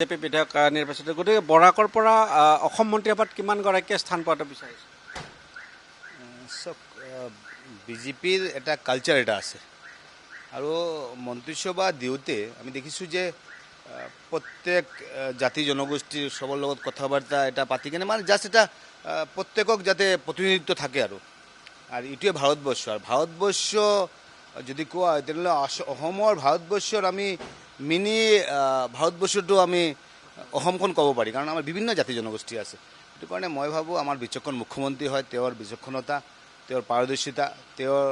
BJP বিধায়ক নিৰ্বাচিত গতিকে বৰাকৰ পৰা অসম মন্ত্ৰীসভাত কিমান গৰাকীয়ে স্থান পোৱাটো বিচাৰিছে বিজেপিৰ এটা কালচাৰ এটা আছে আৰু মন্ত্ৰীসভা দিওঁতে আমি দেখিছোঁ যে প্ৰত্যেক জাতি জনগোষ্ঠীৰ সবৰ লগত কথা বাৰ্তা এটা পাতি কেনে মানে জাষ্ট এটা প্ৰত্যেকক যাতে প্ৰতিনিধিত্ব থাকে আৰু এইটোৱে ভাৰতবৰ্ষ আৰু ভাৰতবৰ্ষ যদি কোৱা তেনেহ'লে অসমৰ ভাৰতবৰ্ষৰ আমি মিনি ভাৰতবৰ্ষটো আমি অসমখন ক'ব পাৰি কাৰণ আমাৰ বিভিন্ন জাতি জনগোষ্ঠী আছে সেইটো কাৰণে মই ভাবোঁ আমাৰ বিচক্ষণ মুখ্যমন্ত্ৰী হয় তেওঁৰ বিচক্ষণতা তেওঁৰ পাৰদৰ্শিতা তেওঁৰ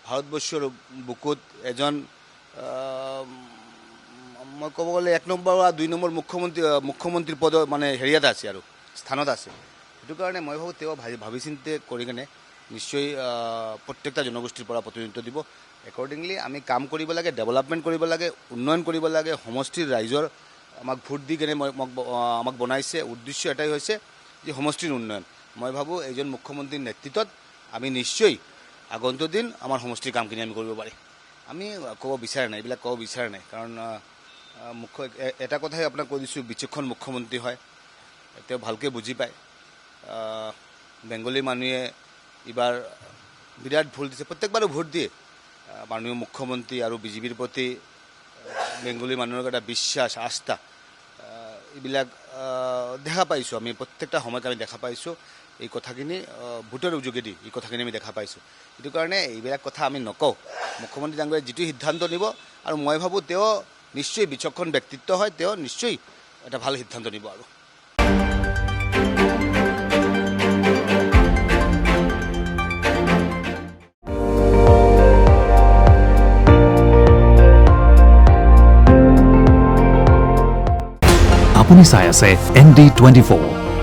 ভাৰতবৰ্ষৰ বুকুত এজন মই ক'ব গ'লে 1 নম্বৰ বা 2 নম্বৰ মুখ্যমন্ত্ৰীৰ পদ মানে হেৰিয়াত আছে আৰু স্থানত আছে সেইটো কাৰণে মই ভাবোঁ তেওঁ ভাবি চিন্তি কৰি কেনে নিশ্চয় প্ৰত্যেকটা জনগোষ্ঠীৰ পৰা প্ৰতিনিধিত্ব দিব একৰ্ডিংলি আমি কাম কৰিব লাগে ডেভেলপমেণ্ট কৰিব লাগে উন্নয়ন কৰিব লাগে সমষ্টিৰ ৰাইজৰ আমাক ভোট দি কেনে আমাক বনাইছে উদ্দেশ্য এটাই হৈছে যে সমষ্টিৰ উন্নয়ন মই ভাবোঁ এজন মুখ্যমন্ত্ৰীৰ নেতৃত্বত আমি নিশ্চয় আগন্তুক দিন আমাৰ সমষ্টিৰ কামখিনি আমি কৰিব পাৰিম আমি ক'ব বিচাৰা নাই এইবিলাক ক'ব বিচাৰা নাই কাৰণ এটা কথাই আপোনাক কৈ দিছোঁ বিচক্ষণ মুখ্যমন্ত্ৰী হয় তেওঁ ভালকৈ বুজি পায় বেংগলী মানুহে এইবাৰ বিৰাট ভোট দিছে প্ৰত্যেকবাৰে ভোট দিয়ে মাননীয় মুখ্যমন্ত্ৰী আৰু বিজেপিৰ প্ৰতি বেংগলী মানুহৰ এটা বিশ্বাস আস্থা এইবিলাক দেখা পাইছোঁ আমি প্ৰত্যেকটা সময়ত আমি দেখা পাইছোঁ এই কথাখিনি ভোটৰ যোগেদি এই কথাখিনি আমি দেখা পাইছোঁ সেইটো কাৰণে এইবিলাক কথা আমি নকওঁ মুখ্যমন্ত্ৰী ডাঙৰীয়াই যিটো সিদ্ধান্ত নিব আৰু মই ভাবোঁ তেওঁ নিশ্চয় বিচক্ষণ ব্যক্তিত্ব হয় তেওঁ নিশ্চয় এটা ভাল সিদ্ধান্ত নিব আৰু আপুনি চাই আছে ND24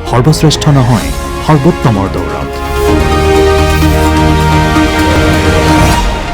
সৰ্বশ্ৰেষ্ঠ নহয় সৰ্বোত্তমৰ দৌৰত